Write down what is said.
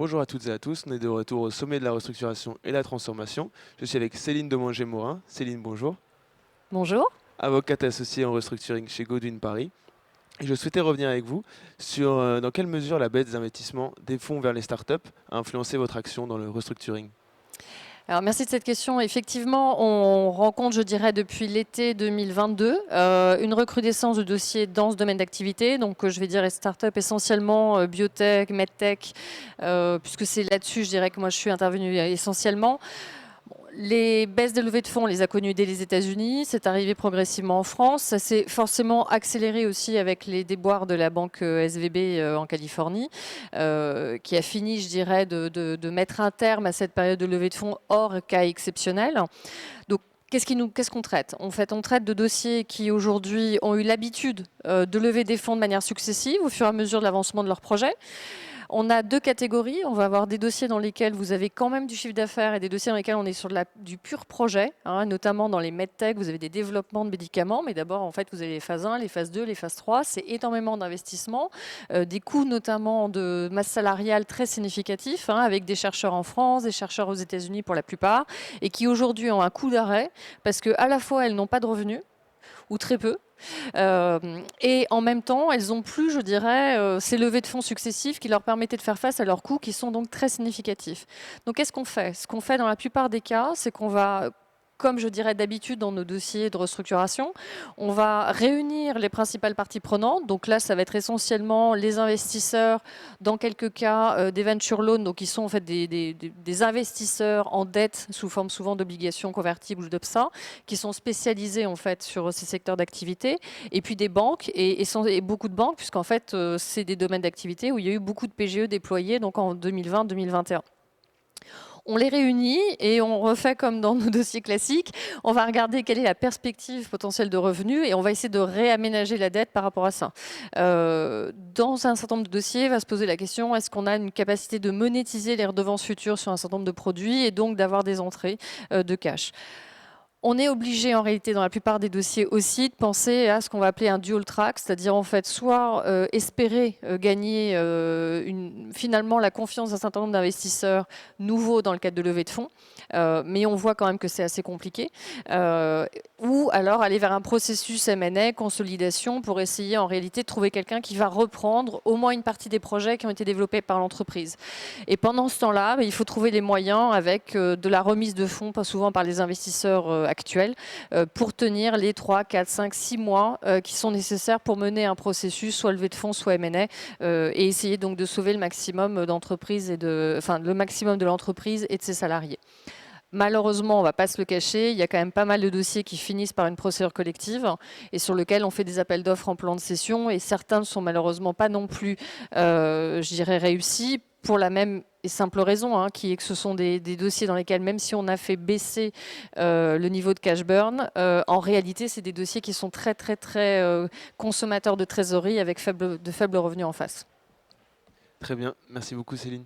Bonjour à toutes et à tous, on est de retour au sommet de la restructuration et la transformation. Je suis avec Céline Domanger-Morin. Céline, bonjour. Bonjour. Avocate associée en restructuring chez Godwin Paris. Et je souhaitais revenir avec vous sur dans quelle mesure la baisse des investissements des fonds vers les startups a influencé votre action dans le restructuring. Alors, merci de cette question. Effectivement, on rencontre, je dirais, depuis l'été 2022, une recrudescence de dossiers dans ce domaine d'activité. Donc, je vais dire les startups essentiellement biotech, medtech, puisque c'est là-dessus, je dirais que moi, je suis intervenue essentiellement. Les baisses de levée de fonds, on les a connues dès les États-Unis. C'est arrivé progressivement en France. Ça s'est forcément accéléré aussi avec les déboires de la banque SVB en Californie, qui a fini, je dirais, de mettre un terme à cette période de levée de fonds hors cas exceptionnel. Donc, qu'est-ce qu'on traite ? On traite de dossiers qui aujourd'hui ont eu l'habitude de lever des fonds de manière successive au fur et à mesure de l'avancement de leur projet. On a deux catégories. On va avoir des dossiers dans lesquels vous avez quand même du chiffre d'affaires et des dossiers dans lesquels on est sur du pur projet, notamment dans les medtech, vous avez des développements de médicaments, mais d'abord, en fait, vous avez les phases 1, les phases 2, les phases 3. C'est énormément d'investissements, des coûts notamment de masse salariale très significatifs, avec des chercheurs en France, des chercheurs aux États-Unis pour la plupart, et qui aujourd'hui ont un coup d'arrêt parce qu'à la fois, elles n'ont pas de revenus, ou très peu. Et en même temps, elles n'ont plus, je dirais, ces levées de fonds successives qui leur permettaient de faire face à leurs coûts qui sont donc très significatifs. Donc qu'est-ce qu'on fait ? Ce qu'on fait dans la plupart des cas, c'est qu'on va, comme je dirais d'habitude dans nos dossiers de restructuration, on va réunir les principales parties prenantes. Donc là, ça va être essentiellement les investisseurs, dans quelques cas des venture loans, donc qui sont en fait des investisseurs en dette sous forme souvent d'obligations convertibles ou d'OPSA, qui sont spécialisés en fait sur ces secteurs d'activité, et puis des banques et beaucoup de banques, puisqu'en fait c'est des domaines d'activité où il y a eu beaucoup de PGE déployés donc en 2020-2021. On les réunit et on refait comme dans nos dossiers classiques. On va regarder quelle est la perspective potentielle de revenus et on va essayer de réaménager la dette par rapport à ça. Dans un certain nombre de dossiers, il va se poser la question, est-ce qu'on a une capacité de monétiser les redevances futures sur un certain nombre de produits et donc d'avoir des entrées de cash ? On est obligé en réalité dans la plupart des dossiers aussi de penser à ce qu'on va appeler un dual track, c'est-à-dire en fait soit espérer gagner finalement la confiance d'un certain nombre d'investisseurs nouveaux dans le cadre de levée de fonds, mais on voit quand même que c'est assez compliqué, ou alors aller vers un processus M&A, consolidation, pour essayer en réalité de trouver quelqu'un qui va reprendre au moins une partie des projets qui ont été développés par l'entreprise. Et pendant ce temps-là, il faut trouver les moyens avec de la remise de fonds, pas souvent par les investisseurs actuels, pour tenir les 3, 4, 5, 6 mois qui sont nécessaires pour mener un processus, soit levée de fonds, soit M&A, et essayer donc de sauver le maximum d'entreprises le maximum de l'entreprise et de ses salariés. Malheureusement, on ne va pas se le cacher, il y a quand même pas mal de dossiers qui finissent par une procédure collective et sur lesquels on fait des appels d'offres en plan de cession, et certains ne sont malheureusement pas non plus, je dirais, réussis pour la même et simple raison, qui est que ce sont des dossiers dans lesquels, même si on a fait baisser le niveau de cash burn, en réalité, c'est des dossiers qui sont très, très, très consommateurs de trésorerie avec de faibles revenus en face. Très bien, merci beaucoup Céline.